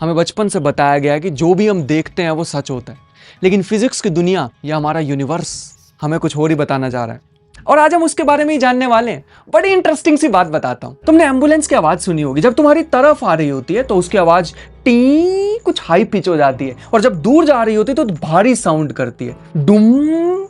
हमें बचपन से बताया गया है कि जो भी हम देखते हैं वो सच होता है, लेकिन फिजिक्स की दुनिया या हमारा यूनिवर्स हमें कुछ और ही बताना जा रहा है। और आज हम उसके बारे में ही जानने वाले हैं। बड़ी इंटरेस्टिंग सी बात बताता हूं। तुमने एम्बुलेंस की आवाज सुनी होगी, जब तुम्हारी तरफ आ रही होती है तो उसकी आवाज टी कुछ हाई पिच हो जाती है, और जब दूर जा रही होती है तो भारी साउंड करती है, डुम।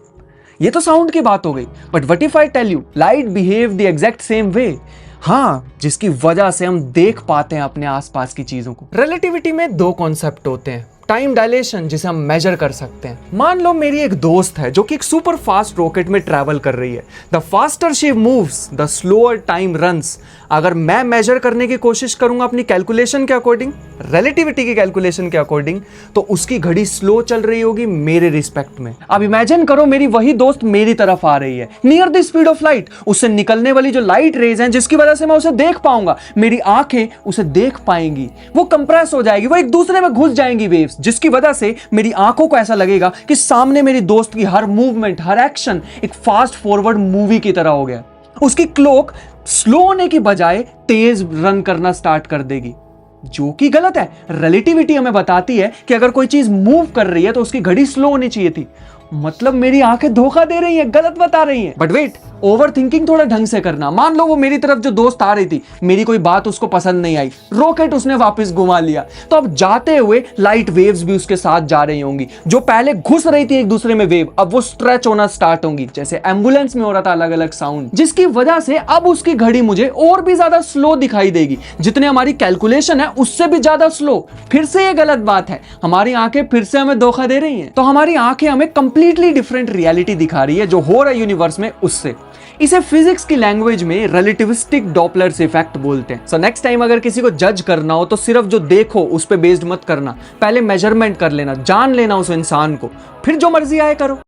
ये तो साउंड की बात हो गई, but what if I tell you light behave the exact same way. हाँ, जिसकी वजह से हम देख पाते हैं अपने आसपास की चीजों को। रिलेटिविटी में दो कॉन्सेप्ट होते हैं, टाइम डायलेशन जिसे हम मेजर कर सकते हैं। मान लो मेरी एक दोस्त है जो कि एक सुपर फास्ट रॉकेट में ट्रैवल कर रही है। The faster she moves the slower time runs. अगर मैं मेजर करने की कोशिश करूंगा अपनी कैलकुलेशन के अकॉर्डिंग, रिलेटिविटी की कैलकुलेशन के अकॉर्डिंग, तो उसकी घड़ी स्लो चल रही होगी मेरे रिस्पेक्ट में। अब इमेजिन करो मेरी वही दोस्त मेरी तरफ आ रही है near the speed of light. उससे निकलने वाली जो लाइट रेज हैं जिसकी वजह से मैं उसे देख पाऊंगा, मेरी आंखें उसे देख पाएंगी, वो कंप्रेस हो जाएगी, वो एक दूसरे में घुस जाएंगी वेव्स, जिसकी वजह से मेरी आंखों को ऐसा लगेगा कि सामने मेरी दोस्त की हर मूवमेंट, हर एक्शन एक फास्ट फॉरवर्ड मूवी की तरह हो गया। उसकी क्लॉक स्लो होने की बजाय तेज रन करना स्टार्ट कर देगी, जो कि गलत है। रिलेटिविटी हमें बताती है कि अगर कोई चीज मूव कर रही है तो उसकी घड़ी स्लो होनी चाहिए थी। मतलब मेरी आंखें धोखा दे रही हैं, गलत बता रही हैं। बट वेट, ओवर थिंकिंग थोड़ा ढंग से करना। मान लो वो मेरी तरफ जो दोस्त आ रही थी, मेरी कोई बात उसको पसंद नहीं आई, रॉकेट उसने वापस घुमा लिया, तो अब जाते हुए लाइट वेव्स भी उसके साथ जा रही होंगी। जो पहले घुस रही थी एक दूसरे में वेव, अब वो स्ट्रेच होना स्टार्ट होंगी, जैसे एम्बुलेंस में हो रहा था अलग अलग साउंड, जिसकी वजह से अब उसकी घड़ी मुझे और भी ज्यादा स्लो दिखाई देगी। जितने हमारी कैलकुलेशन है उससे भी ज्यादा स्लो। फिर से ये गलत बात है, हमारी आंखें फिर से हमें धोखा दे रही हैं। तो हमारी आंखें हमें कंप्लीटली डिफरेंट रियलिटी दिखा रही है जो हो रहा है यूनिवर्स में उससे। इसे फिजिक्स की लैंग्वेज में रिलेटिविस्टिक डॉपलर्स इफेक्ट बोलते हैं। सो नेक्स्ट टाइम अगर किसी को जज करना हो तो सिर्फ जो देखो उस पे बेस्ड मत करना, पहले मेजरमेंट कर लेना, जान लेना उस इंसान को, फिर जो मर्जी आए करो।